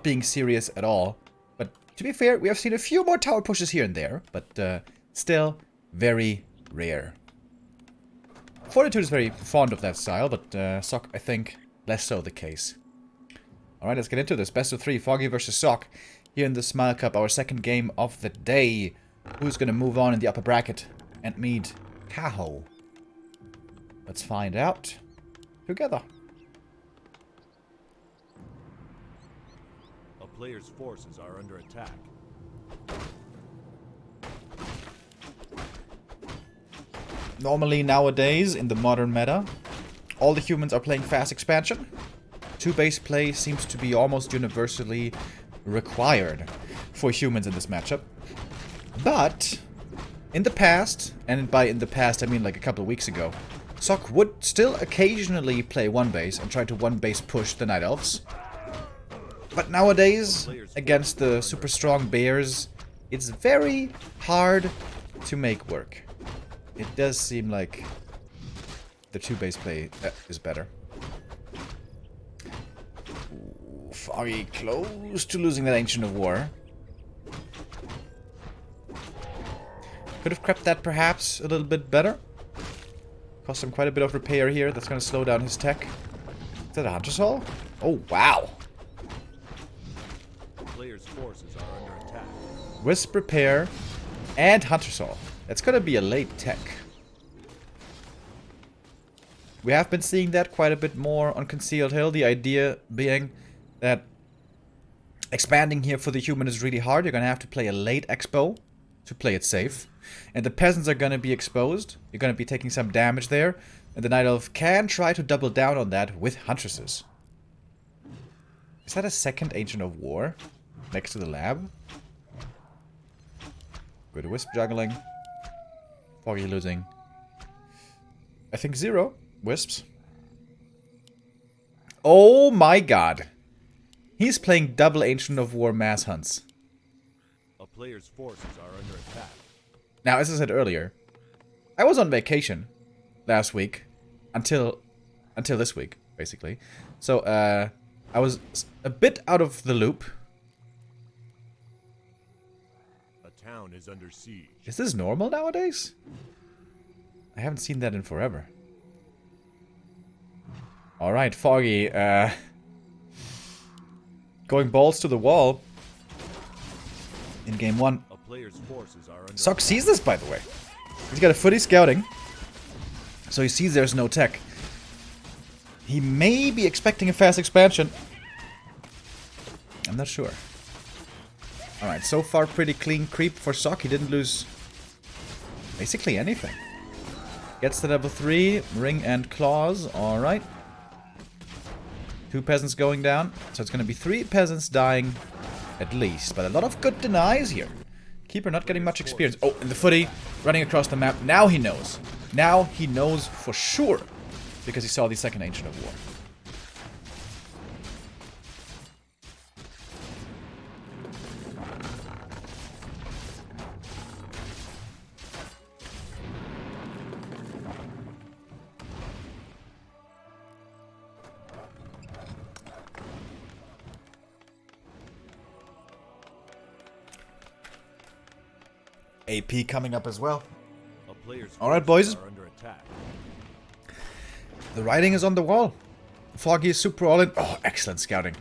not being serious at all. But to be fair, we have seen a few more tower pushes here and there, but still very rare. Fortitude is very fond of that style, but Sock, I think, less so the case. Alright, let's get into this. Best of 3, Foggy versus Sock. Here in the Smile Cup, our second game of the day. Who's going to move on in the upper bracket and meet Kaho? Let's find out together. A player's forces are under attack. Normally nowadays, in the modern meta, all the humans are playing fast expansion. 2-base play seems to be almost universally required for humans in this matchup. But in the past, and by in the past I mean like a couple of weeks ago, Sock would still occasionally play 1-base and try to 1-base push the Night Elves. But nowadays, against the super strong bears, it's very hard to make work. It does seem like the 2-base play is better. Ooh, Foggy close to losing that Ancient of War. Could have crept that perhaps a little bit better. Cost him quite a bit of repair here. That's going to slow down his tech. Is that a Hunter Soul? Oh, wow. Player's forces are under attack. Wisp repair and Hunter Soul. That's going to be a late tech. We have been seeing that quite a bit more on Concealed Hill. The idea being that expanding here for the human is really hard. You're going to have to play a late expo to play it safe. And the peasants are going to be exposed. You're going to be taking some damage there. And the Night Elf can try to double down on that with Huntresses. Is that a second Ancient of War next to the lab? Good Wisp juggling. Foggy losing. I think 0 Wisps. Oh my god. He's playing double Ancient of War mass hunts. A player's forces are under attack. Now, as I said earlier, I was on vacation last week until this week, basically. So, I was a bit out of the loop. A town is under siege. Is this normal nowadays? I haven't seen that in forever. Alright, Foggy, going balls to the wall in game 1. A player's forces are under Sock sees this, by the way. He's got a footy scouting, so he sees there's no tech. He may be expecting a fast expansion. I'm not sure. Alright, so far pretty clean creep for Sock. He didn't lose basically anything. Gets the level 3, ring and claws. Alright. 2 peasants going down. So it's going to be 3 peasants dying at least. But a lot of good denies here. Keeper not getting much experience. Oh, and the footy running across the map. Now he knows. Now he knows for sure. Because he saw the second Ancient of War. AP coming up as well. Alright, boys. The writing is on the wall. Foggy is super all in. Oh, excellent scouting.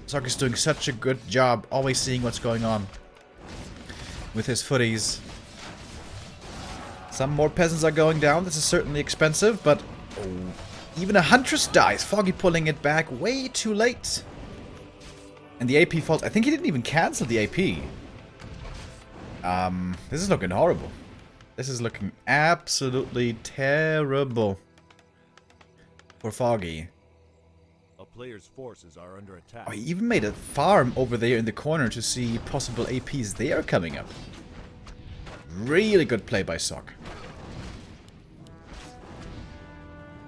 Sock is doing such a good job, always seeing what's going on with his footies. Some more peasants are going down. This is certainly expensive, but oh, even a Huntress dies. Foggy pulling it back way too late. And the AP falls. I think he didn't even cancel the AP. This is looking horrible. This is looking absolutely terrible for Foggy. A player's forces are under attack. Oh, he even made a farm over there in the corner to see possible APs there coming up. Really good play by Sock.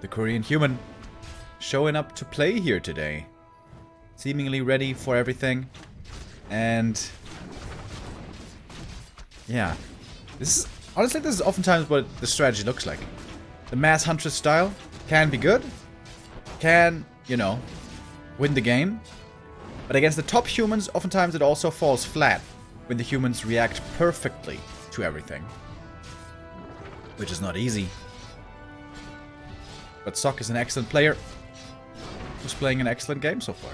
The Korean human showing up to play here today. Seemingly ready for everything. And yeah, this is honestly, this is oftentimes what the strategy looks like. The mass huntress style can be good, can, you know, win the game, But against the top humans, oftentimes it also falls flat when the humans react perfectly to everything. Which is not easy. But Sock is an excellent player who's playing an excellent game so far.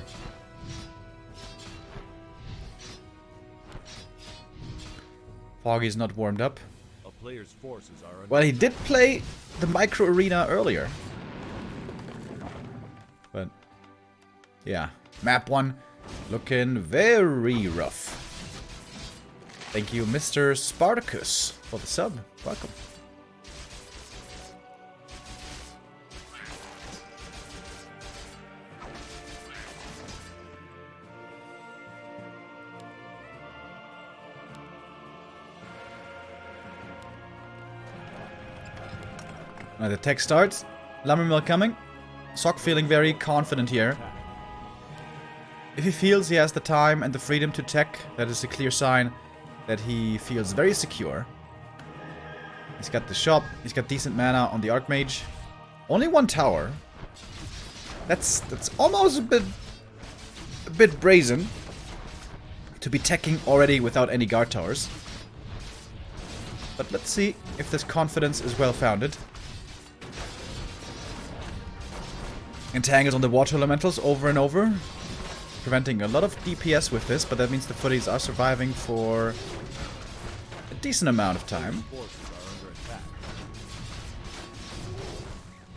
Foggy's not warmed up. A player's forces are under Well, he did play the micro arena earlier. But yeah, map 1 looking very rough. Thank you, Mr. Spartacus, for the sub. Welcome. Now the tech starts. Lumber mill coming. Sock feeling very confident here. If he feels he has the time and the freedom to tech, that is a clear sign that he feels very secure. He's got the shop. He's got decent mana on the Archmage. Only 1 tower. That's almost a bit brazen to be teching already without any guard towers. But let's see if this confidence is well founded. Entangles on the water elementals over and over, preventing a lot of DPS with this, but that means the footies are surviving for a decent amount of time.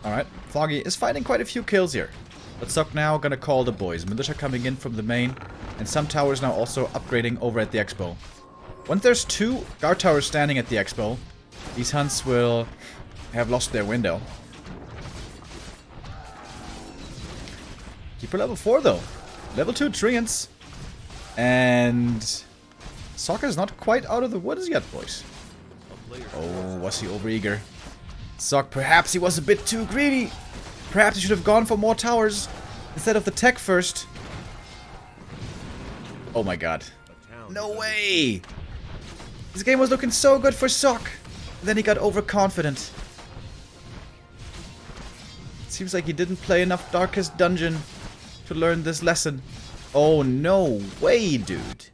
Alright, Foggy is fighting quite a few kills here. But Sock now gonna call the boys. Militia coming in from the main, and some towers now also upgrading over at the expo. Once there's 2 guard towers standing at the expo, these hunts will have lost their window. Keeper level 4 though. Level 2 Treants. And Sock is not quite out of the woods yet, boys. Oh, was he overeager? Sock, perhaps he was a bit too greedy. Perhaps he should have gone for more towers instead of the tech first. Oh my god. No way! This game was looking so good for Sock. Then he got overconfident. Seems like he didn't play enough Darkest Dungeon to learn this lesson. Oh, no way, dude.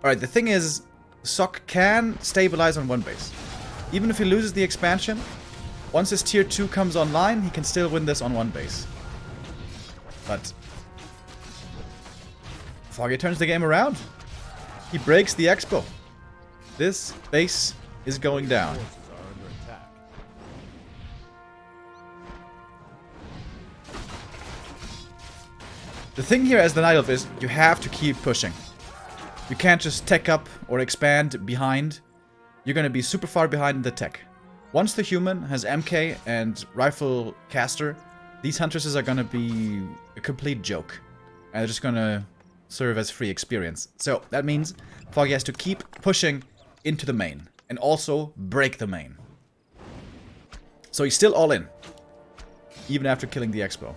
Alright, the thing is, Sock can stabilize on 1 base. Even if he loses the expansion, once his tier 2 comes online, he can still win this on 1 base. But Foggy turns the game around. He breaks the expo. This base is going down. The thing here as the Night Elf is, you have to keep pushing. You can't just tech up or expand behind. You're gonna be super far behind in the tech. Once the human has MK and rifle caster, these huntresses are gonna be a complete joke. And they're just gonna serve as free experience. So that means Foggy has to keep pushing into the main. And also break the main. So he's still all in. Even after killing the expo.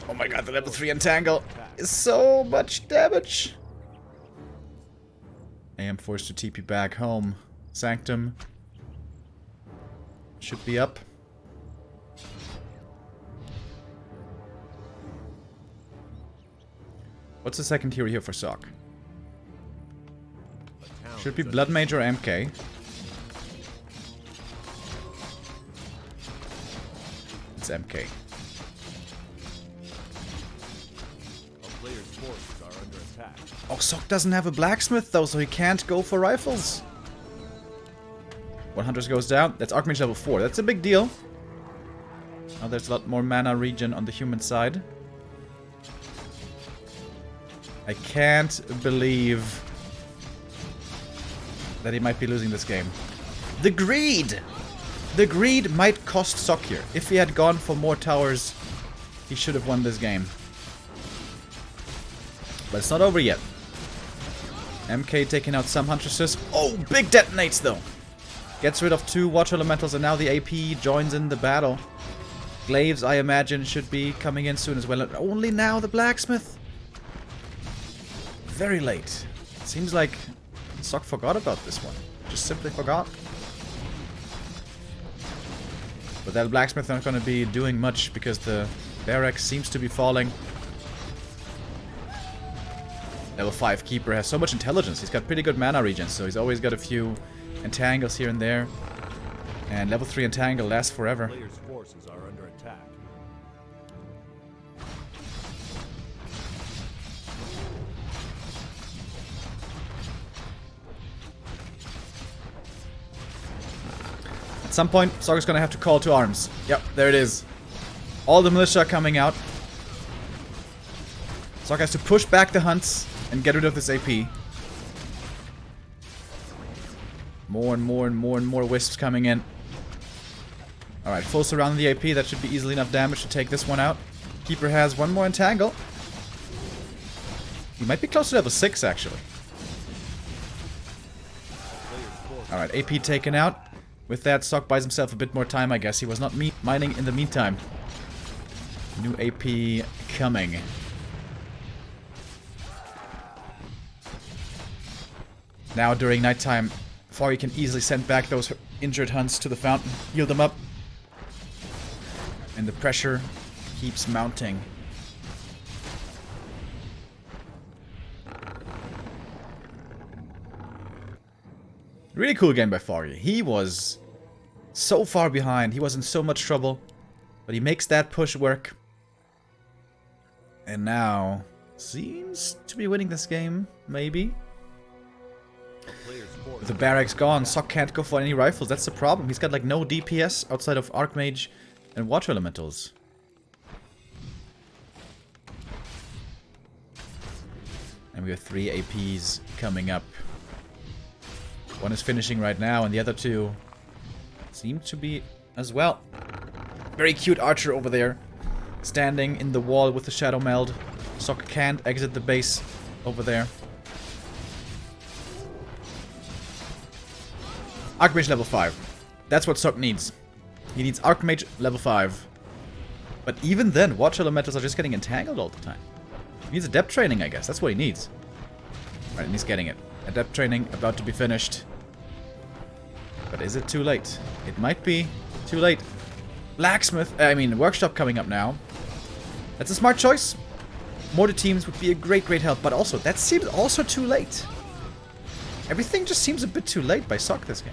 Oh my god, the level 3 entangle is so much damage. I am forced to TP back home. Sanctum should be up. What's the second hero here for Sock? Should be Blood Mage or MK. It's MK. Oh, Sock doesn't have a blacksmith though, so he can't go for rifles. 100 goes down. That's Archmage level 4. That's a big deal. Now there's a lot more mana regen on the human side. I can't believe that he might be losing this game. The greed! The greed might cost Sock here. If he had gone for more towers, he should have won this game. But it's not over yet. MK taking out some huntresses. Oh, big detonates though. Gets rid of 2 water elementals and now the AP joins in the battle. Glaives, I imagine, should be coming in soon as well. And only now the blacksmith. Very late. Seems like Sock forgot about this one. Just simply forgot. But that blacksmith not going to be doing much because the barracks seems to be falling. Level 5 Keeper has so much intelligence. He's got pretty good mana regen, so he's always got a few entangles here and there. And level 3 entangle lasts forever. Players' forces are under attack. At some point, Sogger's gonna have to call to arms. Yep, there it is. All the militia coming out. Sogger has to push back the hunts and get rid of this AP. More and more and more and more wisps coming in. Alright, full surround on the AP. That should be easily enough damage to take this one out. Keeper has one more entangle. He might be close to level 6, actually. Alright, AP taken out. With that, Sock buys himself a bit more time, I guess. He was not mining in the meantime. New AP coming. Now, during nighttime, Foggy can easily send back those injured hunts to the fountain, heal them up. And the pressure keeps mounting. Really cool game by Foggy. He was so far behind. He was in so much trouble. But he makes that push work. And now seems to be winning this game, maybe. With the barracks gone, Sock can't go for any rifles. That's the problem. He's got like no DPS outside of Archmage and Water Elementals. And we have 3 APs coming up. One is finishing right now, and the other 2 seem to be as well. Very cute archer over there, standing in the wall with the shadow meld. Sock can't exit the base over there. Archmage level 5. That's what Sock needs. He needs Archmage level 5. But even then, Water Elementals are just getting entangled all the time. He needs adept training, I guess. That's what he needs. Right, and he's getting it. Adept training about to be finished. But is it too late? It might be too late. Workshop coming up now. That's a smart choice. Mortar teams would be a great help. But also, that seems also too late. Everything just seems a bit too late by Sock this game.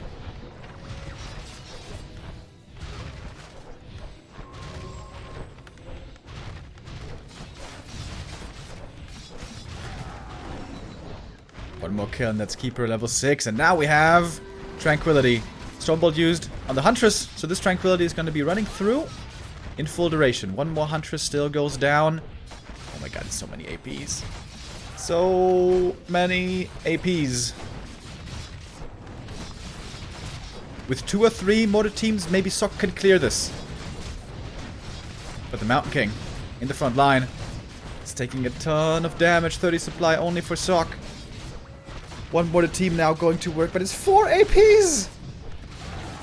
One more kill and that's Keeper level 6. And now we have Tranquility. Stormbolt used on the Huntress. So this Tranquility is going to be running through in full duration. One more Huntress still goes down. Oh my god, so many APs. So many APs. With 2 or 3 mortar teams, maybe Sock can clear this. But the Mountain King in the front line is taking a ton of damage. 30 supply only for Sock. One mortar team now going to work, but it's 4 APs!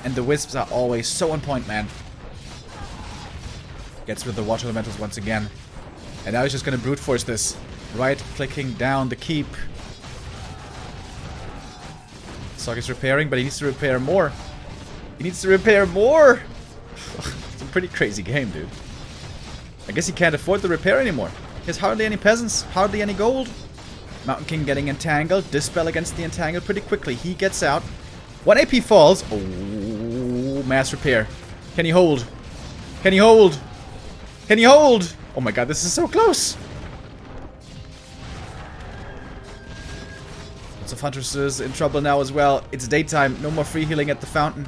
And the Wisps are always so on point, man. Gets rid of the Water Elementals once again. And now he's just gonna brute force this. Right-clicking down the keep. Sock is repairing, but he needs to repair more. He needs to repair more! It's a pretty crazy game, dude. I guess he can't afford the repair anymore. He has hardly any peasants, hardly any gold. Mountain King getting entangled. Dispel against the entangle pretty quickly. He gets out. 1 AP falls. Oh, mass repair. Can he hold? Can he hold? Can he hold? Oh my god, this is so close. Lots of Huntresses in trouble now as well. It's daytime. No more free healing at the fountain.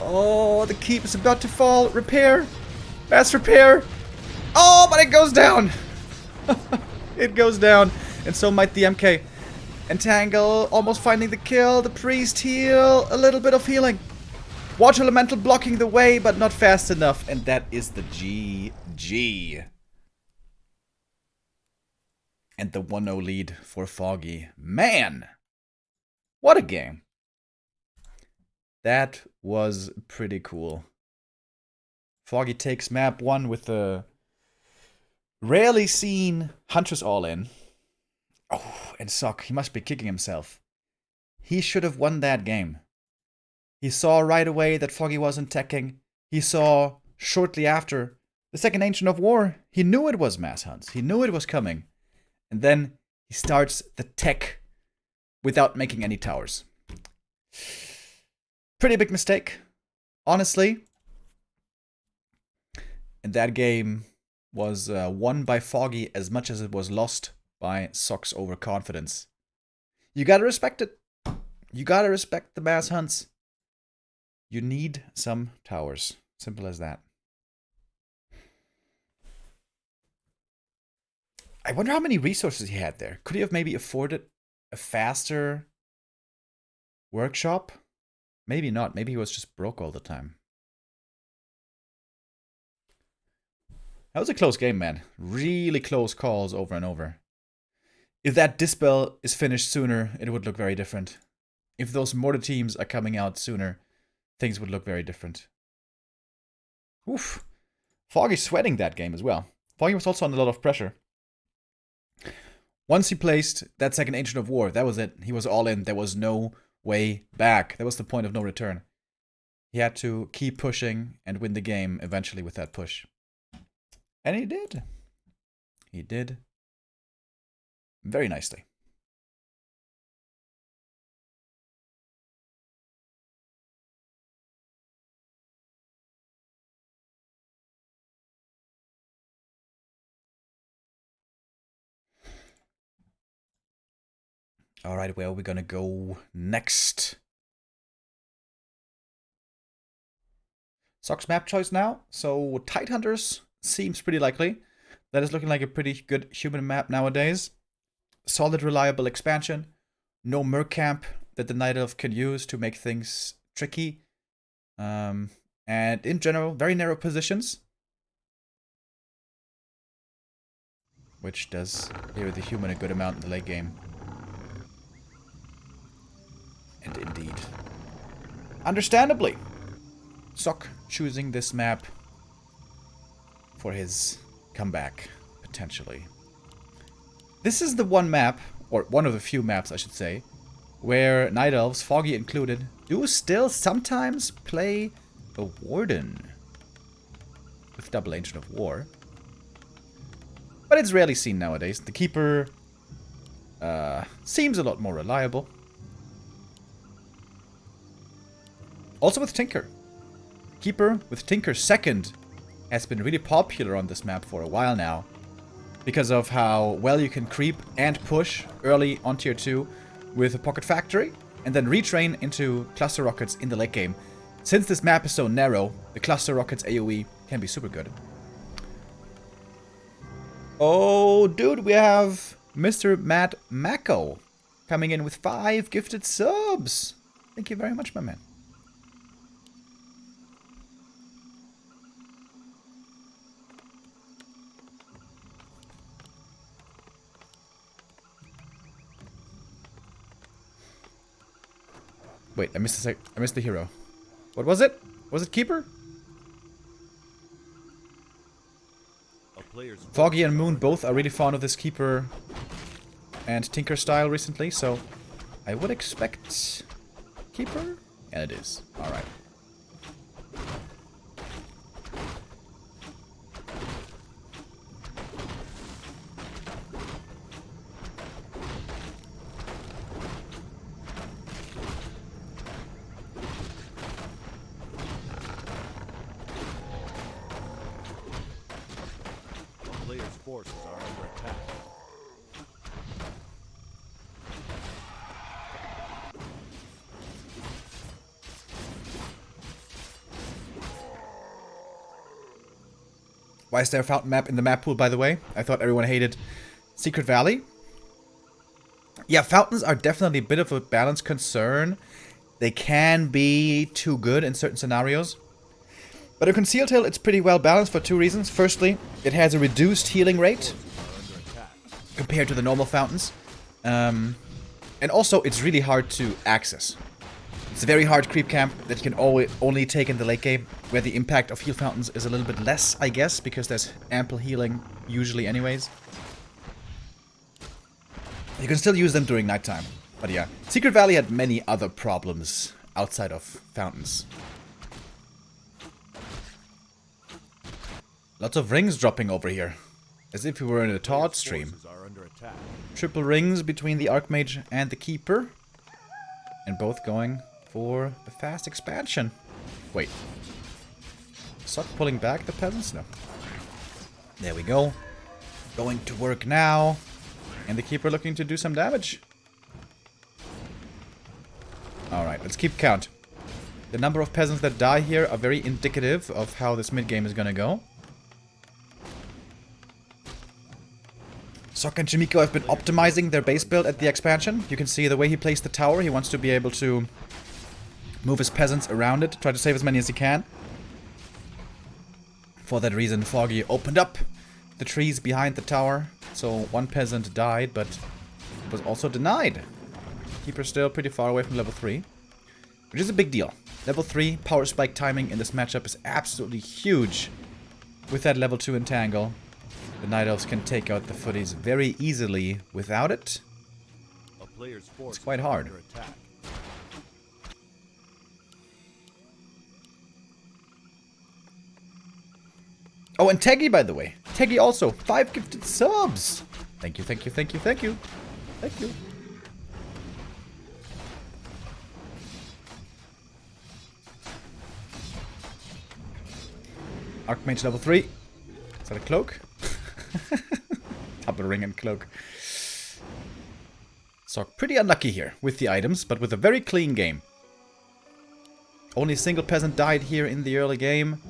Oh, the keep is about to fall. Repair. Mass repair. Oh, but it goes down. It goes down. And so might the MK. Entangle, almost finding the kill. The priest heal. A little bit of healing. Water Elemental blocking the way, but not fast enough. And that is the GG. And the 1-0 lead for Foggy. Man! What a game. That was pretty cool. Foggy takes map 1 with the rarely seen Huntress all-in. Oh, and Sock, he must be kicking himself. He should have won that game. He saw right away that Foggy wasn't teching. he saw shortly after the second Ancient of War. He knew it was mass hunts. He knew it was coming. And then he starts the tech without making any towers. Pretty big mistake, honestly. And that game was won by Foggy as much as it was lost by Sock's overconfidence. You gotta respect it. You gotta respect the mass hunts. You need some towers. Simple as that. I wonder how many resources he had there. Could he have maybe afforded a faster workshop? Maybe not. Maybe he was just broke all the time. That was a close game, man. Really close calls over and over. If that Dispel is finished sooner, it would look very different. If those mortar teams are coming out sooner, things would look very different. Oof. Foggy sweating that game as well. Foggy was also under a lot of pressure. Once he placed that second Ancient of War, that was it. He was all in. There was no way back. That was the point of no return. He had to keep pushing and win the game eventually with that push. And he did. He did. Very nicely. All right, where are we gonna go next? Sock's map choice now. So Tidehunters seems pretty likely. That is looking like a pretty good human map nowadays. Solid, reliable expansion. No Merc camp that the Night Elf can use to make things tricky. And in general, very narrow positions. Which does heal the human a good amount in the late game. And indeed. Understandably, Sock choosing this map for his comeback, potentially. This is the one map, or one of the few maps I should say, where Night Elves, Foggy included, do still sometimes play a Warden with double Ancient of War. But it's rarely seen nowadays. The Keeper seems a lot more reliable. Also with Tinker. Keeper with Tinker second has been really popular on this map for a while now. Because of how well you can creep and push early on tier 2 with a Pocket Factory. And then retrain into Cluster Rockets in the late game. Since this map is so narrow, the Cluster Rockets AoE can be super good. Oh, dude, we have Mr. Matt Mako coming in with 5 gifted subs. Thank you very much, my man. Wait, I missed the hero. What was it? Was it Keeper? Foggy and Moon both are really fond of this Keeper and Tinker style recently, so I would expect Keeper, and it is. Alright. Forces are under attack. Why is there a fountain map in the map pool, by the way? I thought everyone hated Secret Valley. Yeah, fountains are definitely a bit of a balance concern. They can be too good in certain scenarios. But a Concealed Hill, it's pretty well balanced for 2 reasons. Firstly, it has a reduced healing rate compared to the normal fountains. And also, it's really hard to access. It's a very hard creep camp that you can only take in the late game, where the impact of heal fountains is a little bit less, I guess, because there's ample healing usually anyways. You can still use them during nighttime. But yeah, Secret Valley had many other problems outside of fountains. Lots of rings dropping over here. As if we were in a Todd stream. Forces are under attack. Triple rings between the Archmage and the Keeper. And both going for the fast expansion. Wait. Suck pulling back the peasants? No. There we go. Going to work now. And the Keeper looking to do some damage. Alright, let's keep count. The number of peasants that die here are very indicative of how this mid-game is gonna go. Sok and Chimiko have been optimizing their base build at the expansion. You can see the way he placed the tower. He wants to be able to move his peasants around it, try to save as many as he can. For that reason, Foggy opened up the trees behind the tower. So one peasant died, but was also denied. Keeper still pretty far away from level 3, which is a big deal. Level 3 power spike timing in this matchup is absolutely huge. With that level 2 entangle, the Night Elves can take out the footies very easily without it. A player's force It's quite hard. under attack. Oh, and Teggy, by the way. Teggy also. 5 gifted subs. Thank you, thank you, thank you, thank you. Thank you. Archmage level 3. Is that a cloak? Double ring and cloak. Sok pretty unlucky here with the items, but with a very clean game. Only a single peasant died here in the early game.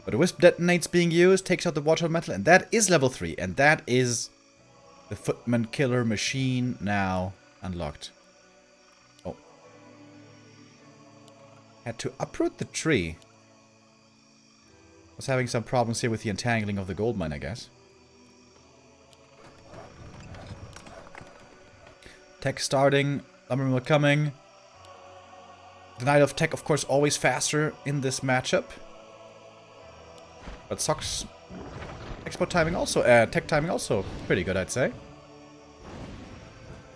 But a wisp detonates being used, takes out the water metal, and that is level 3. And that is the footman killer machine now unlocked. Oh. Had to uproot the tree. Was having some problems here with the entangling of the gold mine, I guess. Tech starting, lumbermill coming. The Knight of Tech, of course, always faster in this matchup. But Sok's export timing also, tech timing also pretty good, I'd say.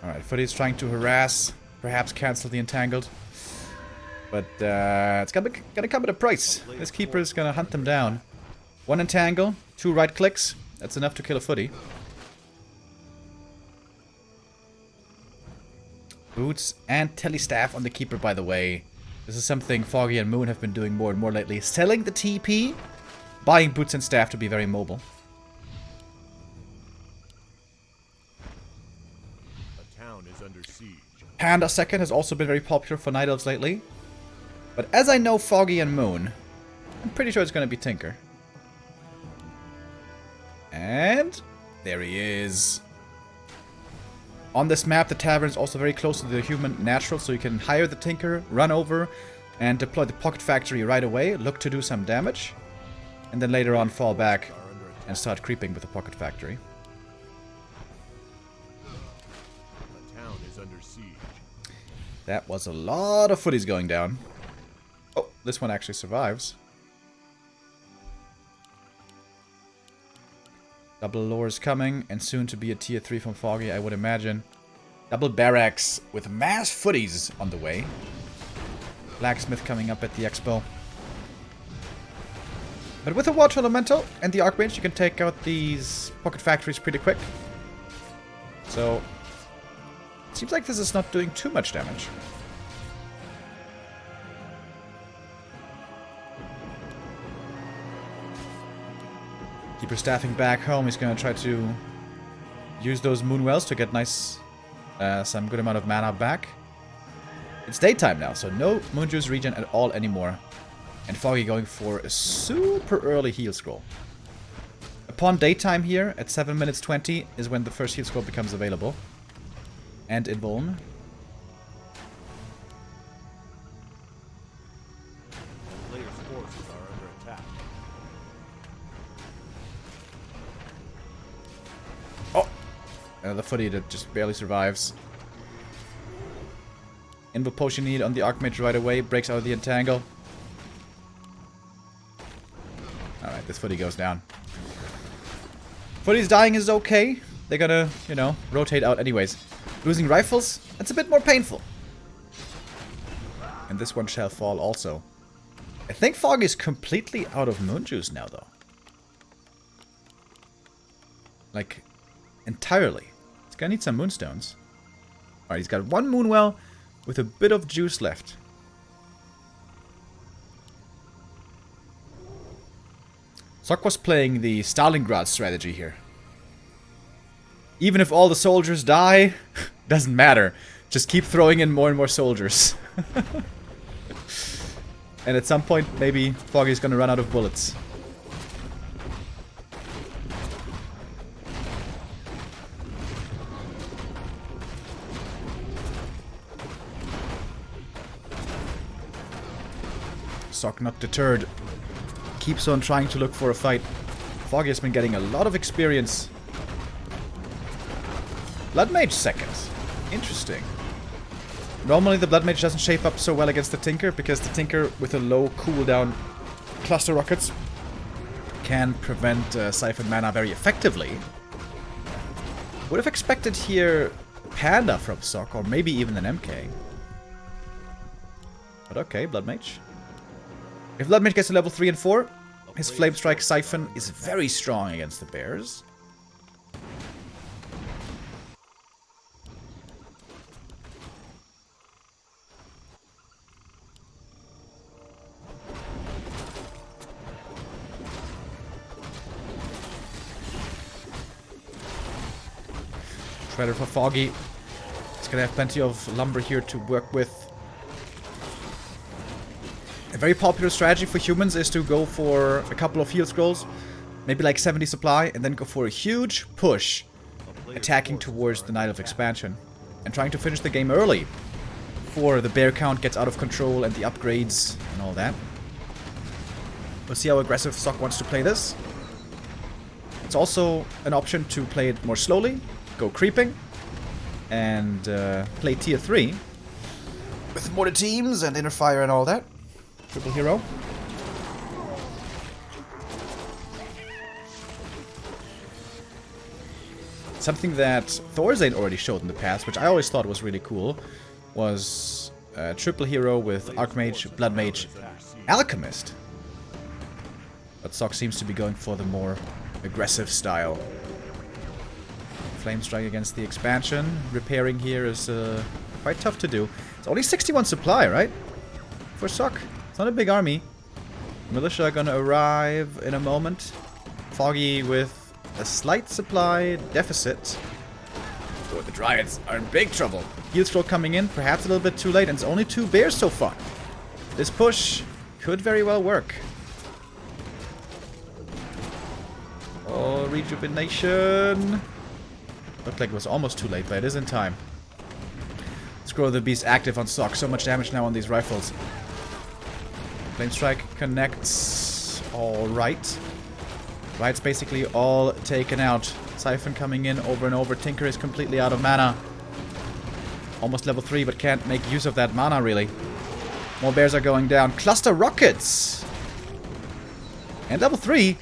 Alright, Footy's trying to harass, perhaps cancel the entangled. But it's gonna come at a price. This Keeper is gonna hunt them down. 1 entangle, 2 right clicks. That's enough to kill a Footy. Boots and Telestaff on the Keeper, by the way. This is something Foggy and Moon have been doing more and more lately. Selling the TP, buying boots and staff to be very mobile. A town is under siege. Panda second has also been very popular for Night Elves lately. But as I know Foggy and Moon, I'm pretty sure it's going to be Tinker. And there he is. On this map, the tavern is also very close to the human natural, so you can hire the Tinker, run over, and deploy the Pocket Factory right away. Look to do some damage. And then later on fall back and start creeping with the Pocket Factory. A town is under siege. That was a lot of footies going down. Oh, this one actually survives. Double lures coming, and soon to be a tier 3 from Foggy, I would imagine. Double barracks with mass footies on the way. Blacksmith coming up at the expo. But with the Water Elemental and the Archmage, you can take out these Pocket Factories pretty quick. So, it seems like this is not doing too much damage. Keeper staffing back home. He's going to try to use those Moonwells to get nice, some good amount of mana back. It's daytime now, so no Moonjuice regen at all anymore. And Foggy going for a super early heal scroll. Upon daytime here, at 7 minutes 20, is when the first heal scroll becomes available. And invuln. Player's forces are under attack. Oh! Another Footy that just barely survives. Invul Potion need on the Archmage right away. Breaks out of the entangle. Alright, this Footy goes down. Footy's dying is okay. They're gonna, you know, rotate out anyways. Losing rifles, that's a bit more painful. And this one shall fall also. I think Foggy's completely out of Moonjuice now, though. Like, entirely. He's gonna need some moonstones. Alright, he's got one moonwell with a bit of juice left. Sok was playing the Stalingrad strategy here. Even if all the soldiers die, doesn't matter. Just keep throwing in more and more soldiers. And at some point, maybe Foggy's gonna run out of bullets. Sok not deterred. Keeps on trying to look for a fight. Foggy has been getting a lot of experience. Blood Mage second. Interesting. Normally the Blood Mage doesn't shape up so well against the Tinker, because the Tinker with a low cooldown cluster rockets can prevent Siphon mana very effectively. Would have expected here Panda from Sok, or maybe even an MK. But okay, Blood Mage. If Blood Mage gets to level 3 and 4, his Flame Strike Siphon is very strong against the bears. Shredder for Foggy. He's gonna have plenty of lumber here to work with. A very popular strategy for humans is to go for a couple of heal scrolls, maybe like 70 supply, and then go for a huge push, attacking towards the Night of Expansion, and trying to finish the game early, before the bear count gets out of control and the upgrades and all that. We'll see how aggressive Sok wants to play this. It's also an option to play it more slowly, go creeping, and play tier 3 with mortar teams and inner fire and all that. Triple hero. Something that Thorzane already showed in the past, which I always thought was really cool, was triple hero with Archmage, Blood Mage, Alchemist. But Sok seems to be going for the more aggressive style. Flame Strike against the expansion. Repairing here is quite tough to do. It's only 61 supply, right? For Sok. It's not a big army. Militia are gonna arrive in a moment. Foggy with a slight supply deficit. Oh, the Dryads are in big trouble. Heal scroll coming in, perhaps a little bit too late, and it's only 2 bears so far. This push could very well work. Oh, rejuvenation. Looked like it was almost too late, but it is in time. Let's grow the beast active on Sok. So much damage now on these rifles. Flame Strike connects. Alright. Right's basically all taken out. Siphon coming in over and over. Tinker is completely out of mana. Almost level 3, but can't make use of that mana, really. More bears are going down. Cluster rockets! And level 3.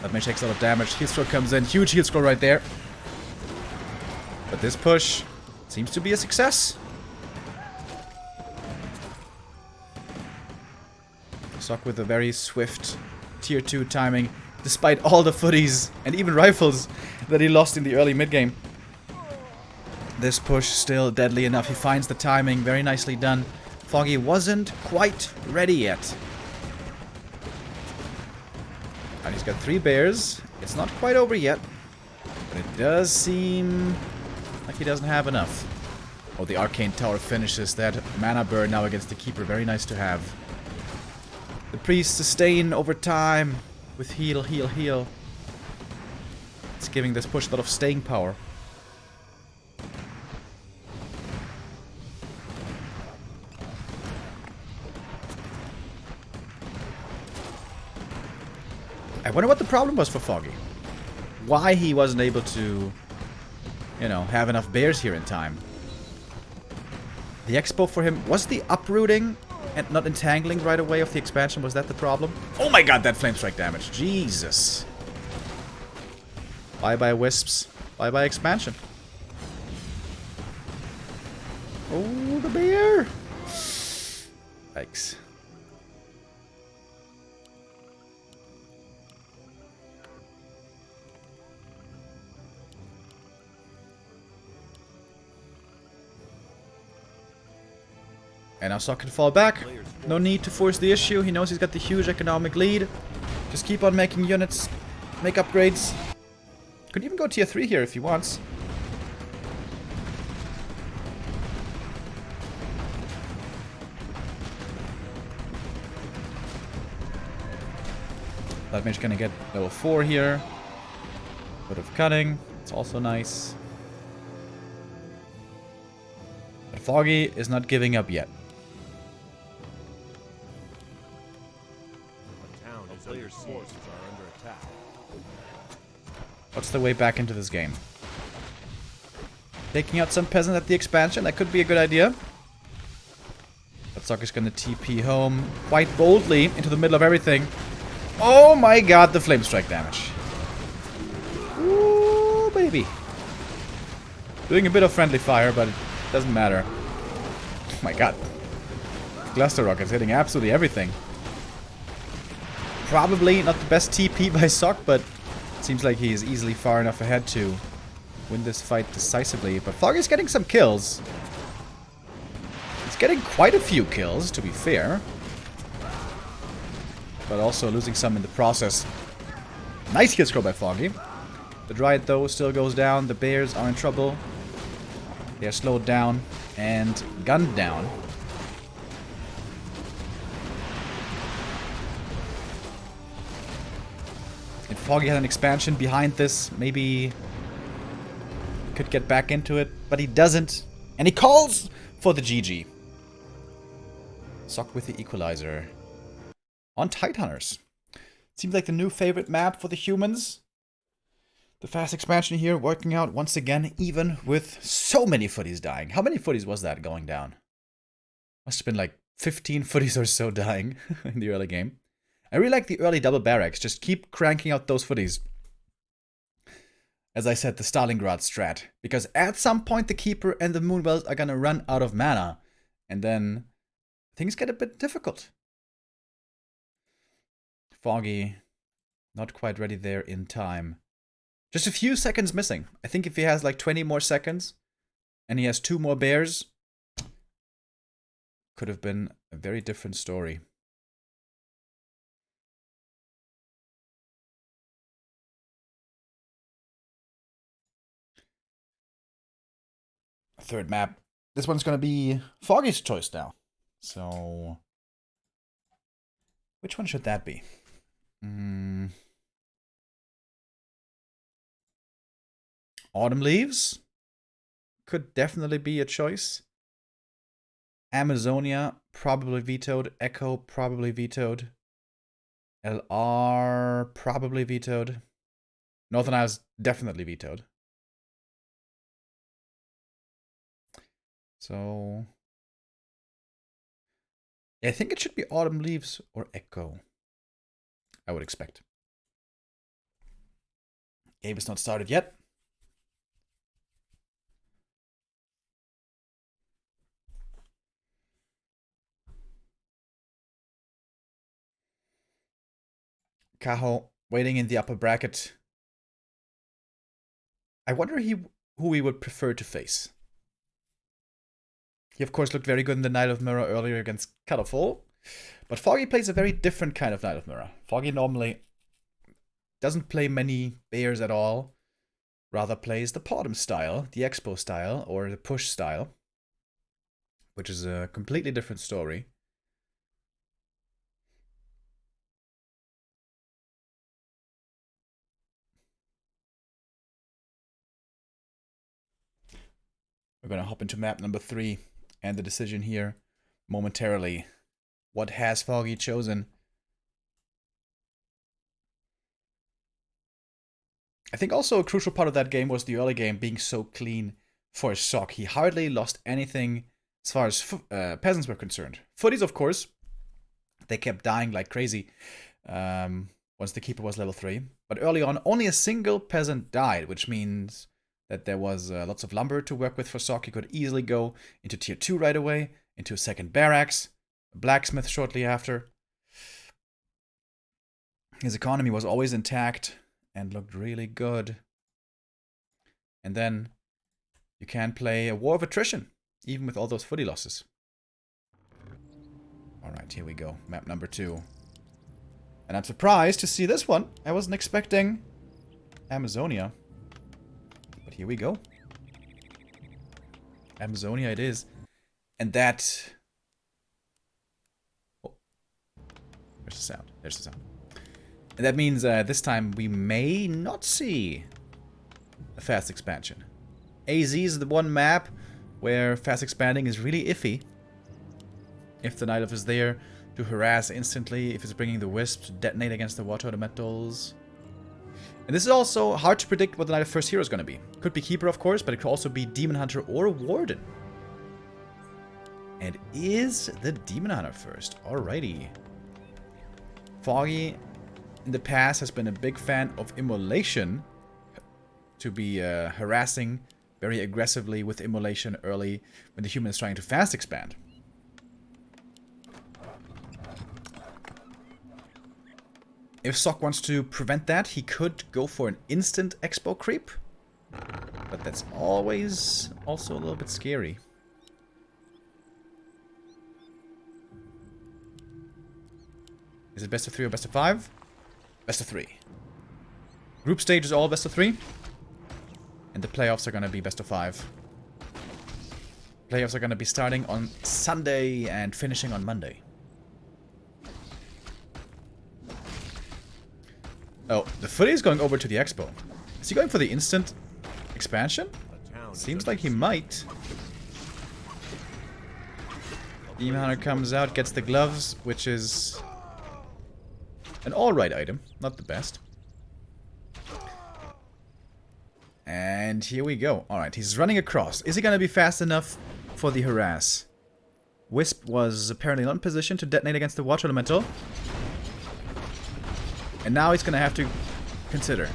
That may take a lot of damage. Heal scroll comes in. Huge heal scroll right there. But this push seems to be a success. Sok with a very swift tier 2 timing, despite all the footies and even rifles that he lost in the early mid-game. This push still deadly enough. He finds the timing. Very nicely done. Foggy wasn't quite ready yet. And he's got 3 bears. It's not quite over yet, but it does seem like he doesn't have enough. Oh, the Arcane Tower finishes that mana burn now against the Keeper. Very nice to have. The Priest sustain over time with heal, heal, heal. It's giving this push a lot of staying power. I wonder what the problem was for Foggy. Why he wasn't able to, you know, have enough bears here in time. The expo for him was the uprooting and not entangling right away of the expansion. Was that the problem? Oh my god, that flame strike damage. Jesus. Bye-bye wisps. Bye-bye expansion. Oh, the bear. Yikes. And now Sok can fall back. No need to force the issue. He knows he's got the huge economic lead. Just keep on making units, make upgrades. Could even go tier 3 here if he wants. That mage gonna get level 4 here. Bit of cutting. It's also nice. But Foggy is not giving up yet. Players' forces are under attack. What's the way back into this game? Taking out some peasant at the expansion, that could be a good idea. But Sok is gonna TP home quite boldly into the middle of everything. Oh my god, the flame strike damage. Ooh, baby. Doing a bit of friendly fire, but it doesn't matter. Oh my god. Cluster rockets hitting absolutely everything. Probably not the best TP by Sok, but it seems like he is easily far enough ahead to win this fight decisively. But Foggy's getting some kills. He's getting quite a few kills, to be fair. But also losing some in the process. Nice kill scroll by Foggy. The Dryad, though, still goes down. The Bears are in trouble. They are slowed down and gunned down. And Foggy had an expansion behind this. Maybe he could get back into it, but he doesn't. And he calls for the GG. Sok with the equalizer. On Tidehunters. Seems like the new favorite map for the humans. The fast expansion here working out once again, even with so many footies dying. How many footies was that going down? Must have been like 15 footies or so dying in the early game. I really like the early double barracks. Just keep cranking out those footies. As I said, the Stalingrad strat. Because at some point the Keeper and the Moonwells are gonna run out of mana. And then things get a bit difficult. Foggy, not quite ready there in time. Just a few seconds missing. I think if he has like 20 more seconds and he has 2 more bears, could have been a very different story. Third map. This one's going to be Foggy's choice now. So, which one should that be? Autumn Leaves could definitely be a choice. Amazonia, probably vetoed. Echo, probably vetoed. LR, probably vetoed. Northern Isles, definitely vetoed. So, I think it should be Autumn Leaves or Echo. I would expect. Game is not started yet. Cajo waiting in the upper bracket. I wonder who he would prefer to face. He, of course, looked very good in the Knight of Mirror earlier against Cuttlefull. But Foggy plays a very different kind of Knight of Mirror. Foggy normally doesn't play many bears at all. Rather plays the Podem style, the Expo style, or the Push style. Which is a completely different story. We're going to hop into map number 3. And the decision here momentarily. What has Foggy chosen? I think also a crucial part of that game was the early game being so clean for Sok. He hardly lost anything as far as peasants were concerned. Footies, of course, they kept dying like crazy once the Keeper was level 3. But early on, only a single peasant died, which means that there was lots of lumber to work with for Sok. He could easily go into tier 2 right away, into a second barracks, a blacksmith shortly after. His economy was always intact and looked really good. And then you can play a war of attrition, even with all those footy losses. Alright, here we go. Map number 2. And I'm surprised to see this one. I wasn't expecting Amazonia. But here we go. Amazonia it is. And that... Oh. There's the sound. There's the sound. And that means this time we may not see a fast expansion. AZ is the one map where fast expanding is really iffy. If the Night Elf is there to harass instantly, if it's bringing the Wisp to detonate against the water elementals. And this is also hard to predict what the Night Elf first hero is going to be. Could be Keeper, of course, but it could also be Demon Hunter or Warden. And is the Demon Hunter first? Alrighty. Foggy in the past has been a big fan of Immolation. To be harassing very aggressively with Immolation early when the human is trying to fast expand. If Sok wants to prevent that, he could go for an instant expo creep. But that's always also a little bit scary. Is it best of 3 or best of 5? Best of 3. Group stage is all best of 3. And the playoffs are going to be best of 5. Playoffs are going to be starting on Sunday and finishing on Monday. Oh, the footy is going over to the expo. Is he going for the instant expansion? Seems like he might. Demon Hunter comes out, gets the gloves, which is an alright item. Not the best. And here we go. Alright, he's running across. Is he going to be fast enough for the harass? Wisp was apparently not in position to detonate against the water elemental. And now he's going to have to consider.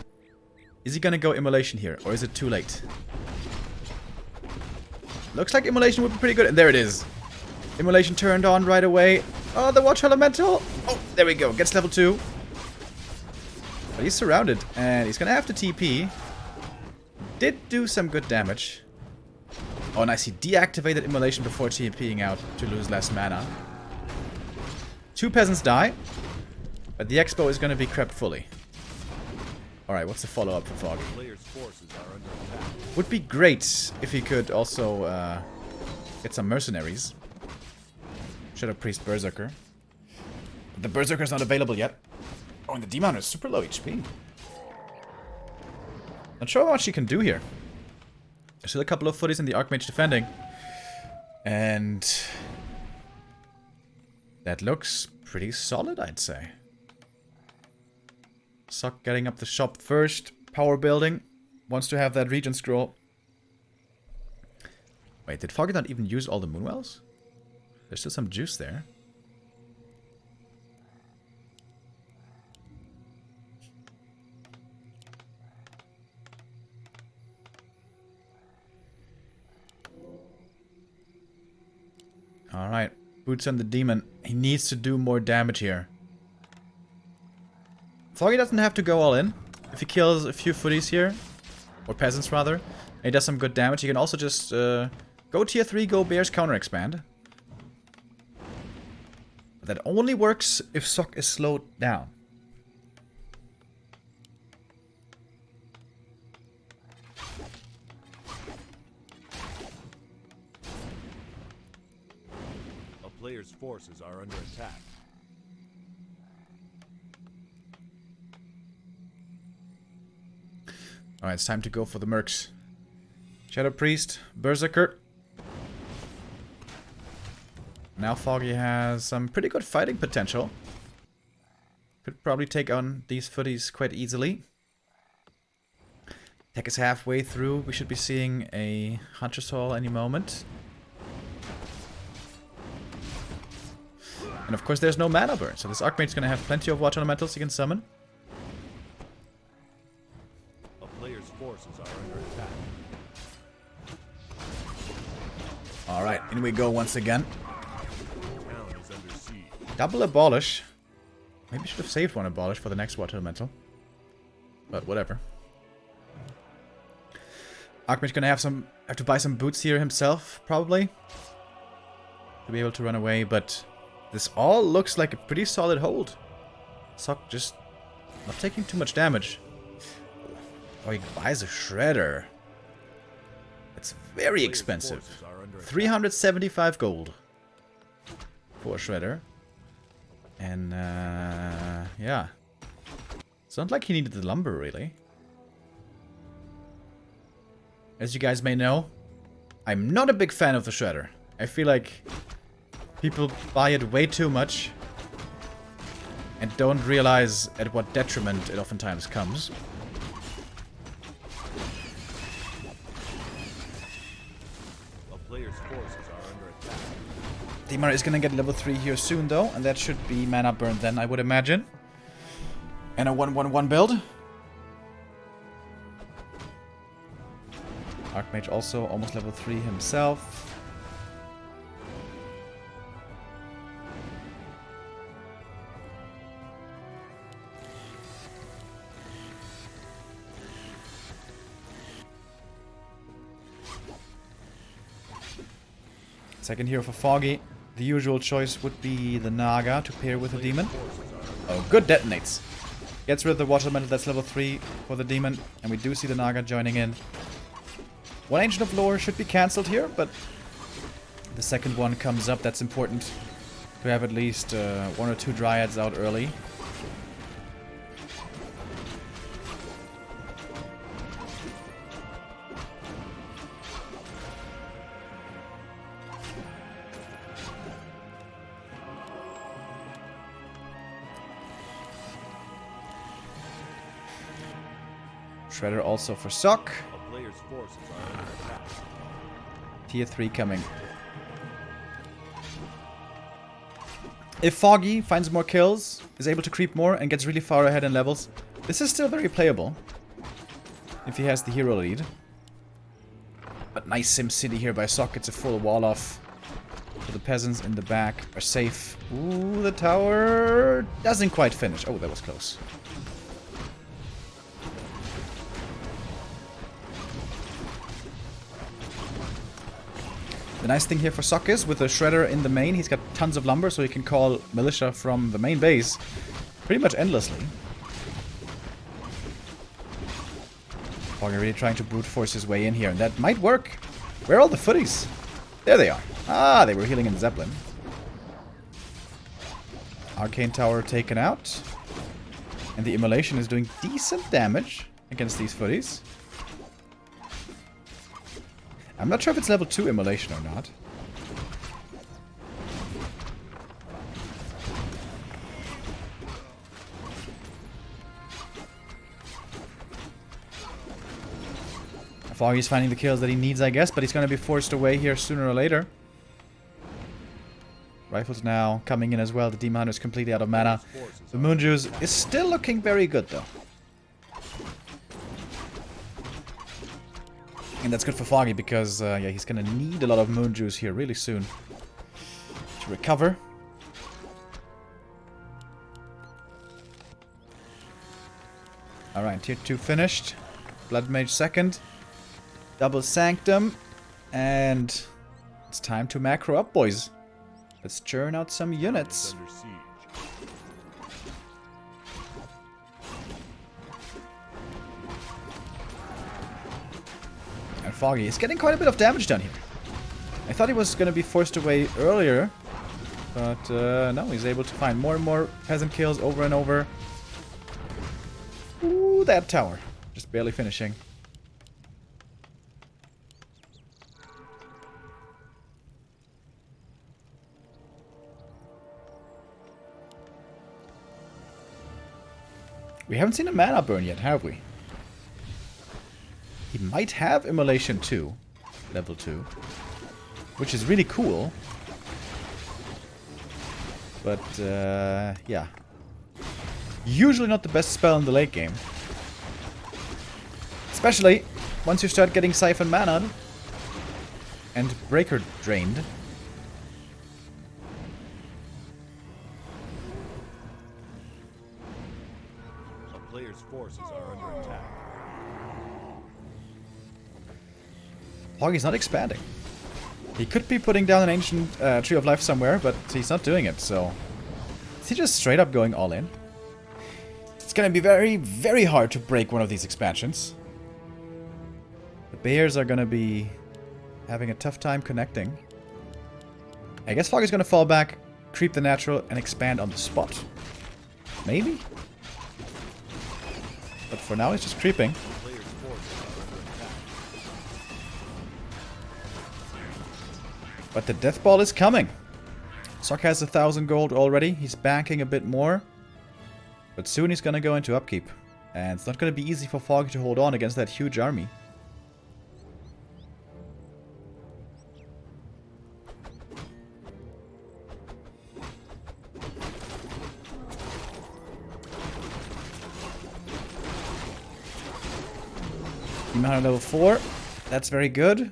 Is he going to go Immolation here? Or is it too late? Looks like Immolation would be pretty good. And there it is. Immolation turned on right away. Oh, the water elemental. Oh, there we go. Gets level 2. But he's surrounded. And he's going to have to TP. Did do some good damage. Oh, nice. He deactivated Immolation before TPing out to lose less mana. 2 peasants die. But the expo is going to be crept fully. Alright, what's the follow-up for Foggy? Would be great if he could also get some mercenaries. Shadow Priest Berserker. But the Berserker's not available yet. Oh, and the Demon Hunter is super low HP. Not sure how much he can do here. There's still a couple of footies in the Archmage defending. And that looks pretty solid, I'd say. Sok getting up the shop first. Power building. Wants to have that regen scroll. Wait, did Foggy not even use all the Moonwells? There's still some juice there. Alright. Boots on the demon. He needs to do more damage here. Foggy doesn't have to go all in. If he kills a few footies here, or peasants rather, and he does some good damage, he can also just go tier 3, go bears, counter expand. But that only works if Sok is slowed down. A player's forces are under attack. Alright, it's time to go for the mercs. Shadow Priest, Berserker. Now Foggy has some pretty good fighting potential. Could probably take on these footies quite easily. Tech is halfway through. We should be seeing a Hunter's Hall any moment. And of course there's no mana burn, so this Archmage is going to have plenty of water elementals he can summon. Forces are under attack. Alright, in we go once again. Town is under siege. Double Abolish. Maybe I should have saved one Abolish for the next water elemental. But whatever. Archmage gonna have to buy some boots here himself, probably. To be able to run away, but This all looks like a pretty solid hold. Sock just not taking too much damage. Oh, he buys a shredder. It's very expensive. 375 gold for a shredder. And, yeah. It's not like he needed the lumber, really. As you guys may know, I'm not a big fan of the shredder. I feel like people buy it way too much and don't realize at what detriment it oftentimes comes. A player's forces are under attack. Demon is gonna get level 3 here soon though, and that should be mana burn then, I would imagine. And a 1-1-1 build. Archmage also almost level 3 himself. Second hero for Foggy. The usual choice would be the Naga to pair with the demon. Oh, good detonates. Gets rid of the water elemental, that's level 3 for the demon. And we do see the Naga joining in. One Ancient of Lore should be cancelled here, but the second one comes up. That's important to have at least 1 or 2 Dryads out early. Shredder also for Sock. A player's forces are under attack. Tier 3 coming. If Foggy finds more kills, is able to creep more, and gets really far ahead in levels, this is still very playable. If he has the hero lead. But nice Sim City here by Sock. It's a full wall off. So the peasants in the back are safe. Ooh, the tower doesn't quite finish. Oh, that was close. The nice thing here for Sock is, with the Shredder in the main, he's got tons of lumber, so he can call Militia from the main base pretty much endlessly. Foggy really trying to brute force his way in here, and that might work. Where are all the footies? There they are. Ah, they were healing in the Zeppelin. Arcane Tower taken out. And the Immolation is doing decent damage against these footies. I'm not sure if it's level 2 Immolation or not. Foggy's finding the kills that he needs, I guess, but he's going to be forced away here sooner or later. Rifles now coming in as well. The Demon Hunter is completely out of mana. The Moon Juice is still looking very good, though. And that's good for Foggy because, yeah, he's going to need a lot of Moon Juice here really soon to recover. Alright, tier 2 finished. Blood Mage second. Double Sanctum. And it's time to macro up, boys. Let's churn out some units. Under siege. And Foggy is getting quite a bit of damage done here. I thought he was going to be forced away earlier. But no, he's able to find more and more peasant kills over and over. Ooh, that tower. Just barely finishing. We haven't seen a mana burn yet, have we? He might have Immolation 2, level 2, which is really cool. But, yeah. Usually not the best spell in the late game. Especially once you start getting Siphon mana and Breaker drained. Players' forces are under attack. Foggy's not expanding. He could be putting down an ancient Tree of Life somewhere, but he's not doing it, so... Is he just straight up going all in? It's gonna be very, very hard to break one of these expansions. The bears are gonna be having a tough time connecting. I guess Foggy's gonna fall back, creep the natural, and expand on the spot. Maybe? But for now, he's just creeping. But the death ball is coming. Sock has 1,000 gold already. He's banking a bit more. But soon he's gonna go into upkeep. And it's not gonna be easy for Foggy to hold on against that huge army. Demon Hunter level 4. That's very good.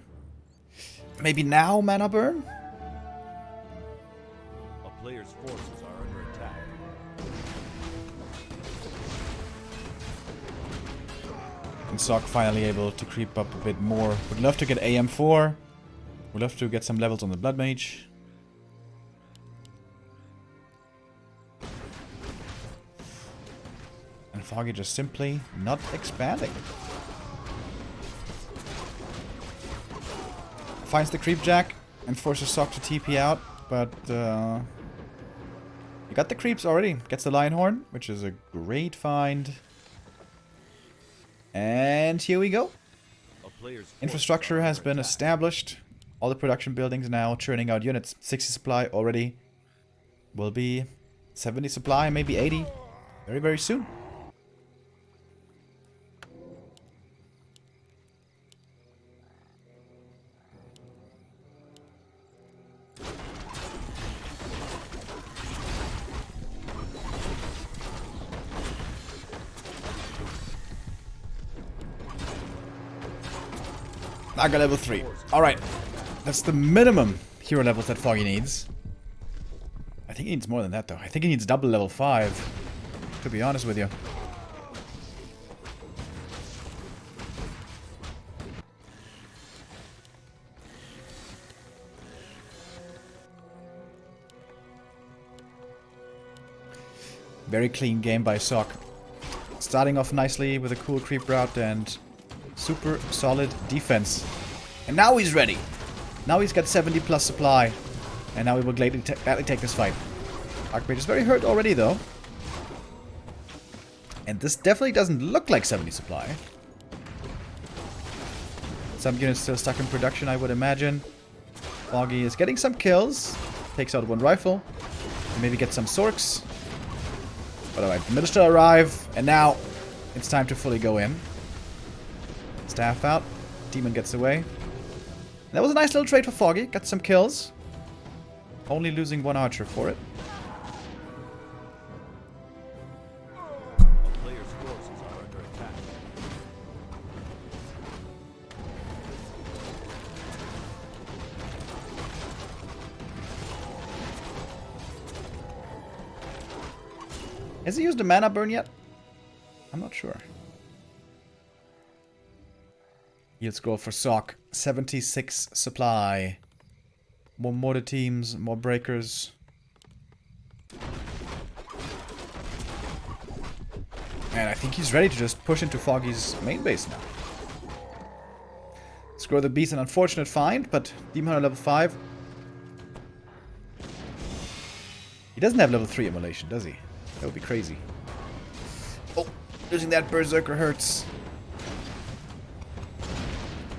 Maybe now mana burn? A player's forces are under attack. And Sock finally able to creep up a bit more. Would love to get AM4. Would love to get some levels on the Blood Mage. And Foggy just simply not expanding. Finds the creep jack and forces Sock to TP out, but you got the creeps already. Gets the Lion Horn, which is a great find. And here we go. Infrastructure has been established. All the production buildings now churning out units. 60 supply already. Will be 70 supply, maybe 80. Very, very soon. Naga level 3. Alright. That's the minimum hero levels that Foggy needs. I think he needs more than that though. I think he needs double level 5. To be honest with you. Very clean game by Sock. Starting off nicely with a cool creep route and super solid defense. And now he's ready. Now he's got 70 plus supply. And now he will gladly take this fight. Archmage is very hurt already though. And this definitely doesn't look like 70 supply. Some units still stuck in production, I would imagine. Foggy is getting some kills. Takes out one rifle. Maybe get some sorks. But alright, the Minister arrive. And now it's time to fully go in. Staff out. Demon gets away. That was a nice little trade for Foggy. Got some kills. Only losing one archer for it. A player's forces are under attack. Has he used a mana burn yet? I'm not sure. Yield scroll for Sock. 76 supply. More mortar teams, more breakers. And I think he's ready to just push into Foggy's main base now. Scroll the Beast, an unfortunate find, but Demon Hunter level 5. He doesn't have level 3 immolation, does he? That would be crazy. Oh, losing that Berserker hurts.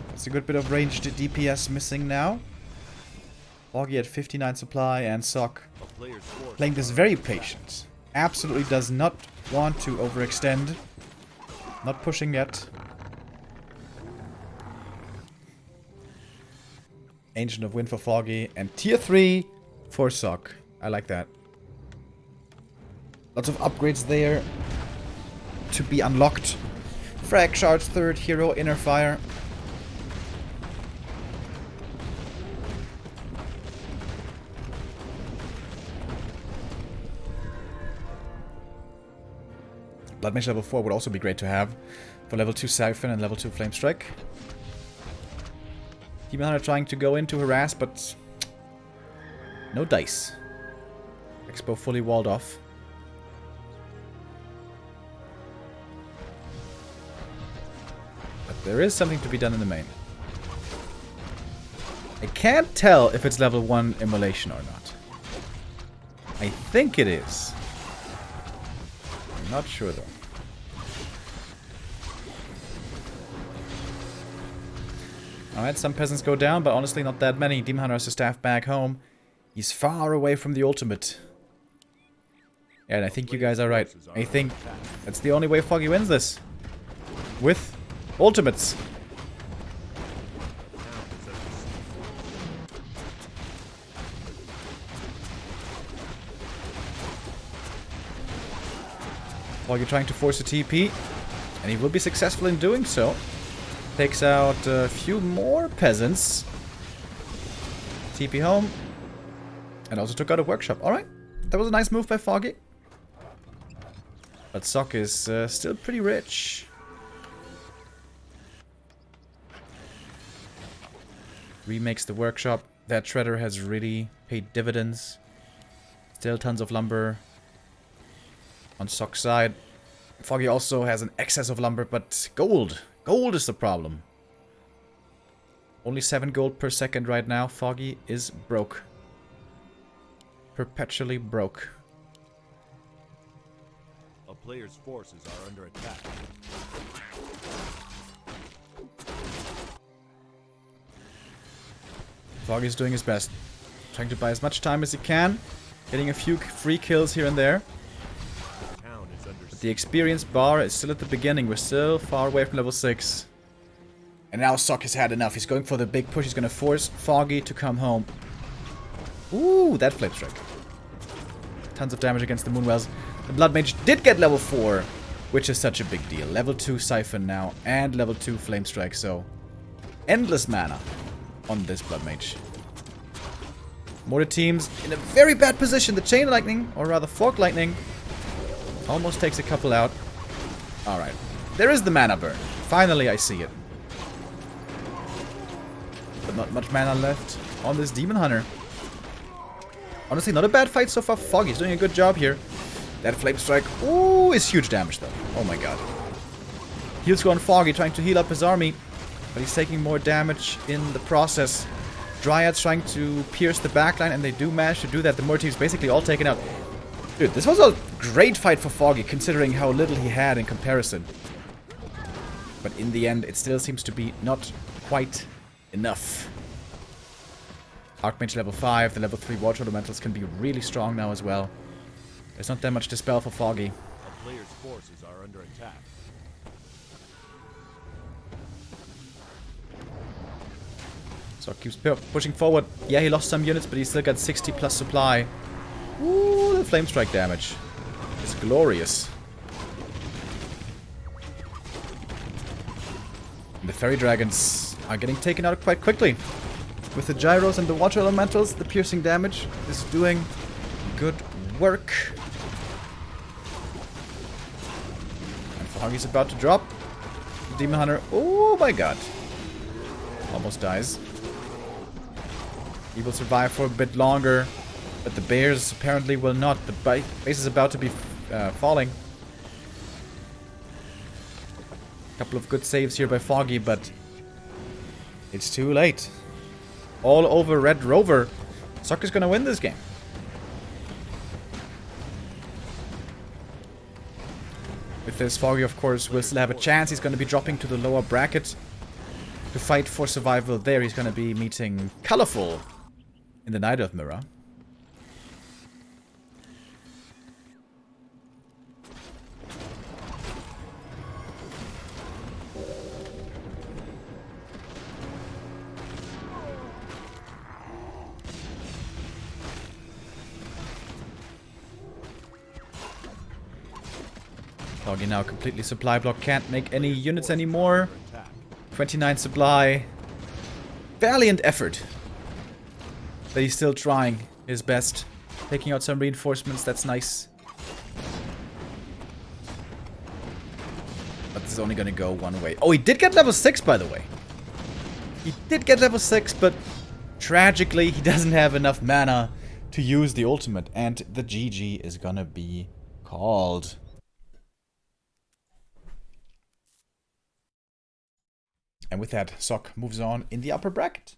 That's a good bit of ranged DPS missing now. Foggy at 59 supply and Sock playing this very patient. Absolutely does not want to overextend. Not pushing yet. Ancient of Wind for Foggy and tier 3 for Sock. I like that. Lots of upgrades there to be unlocked. Frag Shards, third hero, Inner Fire. Blood Mage level 4 would also be great to have for level 2 Siphon and level 2 Flame Strike. Demon Hunter trying to go in to harass, but no dice. Expo fully walled off. But there is something to be done in the main. I can't tell if it's level 1 immolation or not. I think it is. I'm not sure though. Alright, some peasants go down, but honestly not that many. Demon Hunter has to staff back home. He's far away from the ultimate. Yeah, and I think you guys are right. I think that's the only way Foggy wins this. With ultimates. Foggy trying to force a TP. And he will be successful in doing so. Takes out a few more peasants. TP home. And also took out a workshop. Alright. That was a nice move by Foggy. But Sock is still pretty rich. Remakes the workshop. That shredder has really paid dividends. Still tons of lumber on Sock's side. Foggy also has an excess of lumber, but gold. Gold is the problem. Only 7 gold per second right now. Foggy is broke. Perpetually broke. A player's forces are under attack. Foggy's doing his best. Trying to buy as much time as he can. Getting a few free kills here and there. But the experience bar is still at the beginning. We're still far away from level 6. And now Sock has had enough. He's going for the big push. He's going to force Foggy to come home. Ooh, that flame strike. Tons of damage against the Moonwells. The Blood Mage did get level 4, which is such a big deal. Level 2 Siphon now, and level 2 Flame Strike, so endless mana on this Blood Mage. Mortar teams in a very bad position. The Chain Lightning, or rather Fork Lightning, almost takes a couple out. Alright, there is the mana burn. Finally I see it. But not much mana left on this Demon Hunter. Honestly, not a bad fight so far. Foggy's doing a good job here. That Flame Strike, ooh, is huge damage though. Oh my god. Heals go on Foggy, trying to heal up his army. But he's taking more damage in the process. Dryads trying to pierce the backline, and they do manage to do that. The Mortar team's basically all taken out. Dude, this was a great fight for Foggy, considering how little he had in comparison. But in the end, it still seems to be not quite enough. Archmage level 5, the level 3 Water Elementals can be really strong now as well. There's not that much to spell for Foggy. A player's forces are under attack. So keeps pushing forward. Yeah, he lost some units, but he still got 60 plus supply. Ooh, the Flame Strike damage is glorious. And the Fairy Dragons are getting taken out quite quickly. With the Gyros and the Water Elementals, the piercing damage is doing good work. And Foggy's about to drop. Demon Hunter, oh my god. Almost dies. He will survive for a bit longer, but the bears apparently will not. The base is about to be falling. A couple of good saves here by Foggy, but it's too late. All over Red Rover. Soccer's gonna win this game. With this, Foggy, of course, will still have a chance. He's gonna be dropping to the lower bracket to fight for survival there. He's gonna be meeting Colorful in the Night of Mirror. Foggy now completely supply block. Can't make any units anymore. 29 supply. Valiant effort. But he's still trying his best. Taking out some reinforcements, that's nice. But this is only gonna go one way. Oh, he did get level 6, by the way. He did get level 6, but tragically he doesn't have enough mana to use the ultimate, and the GG is gonna be called. And with that, Sok moves on in the upper bracket.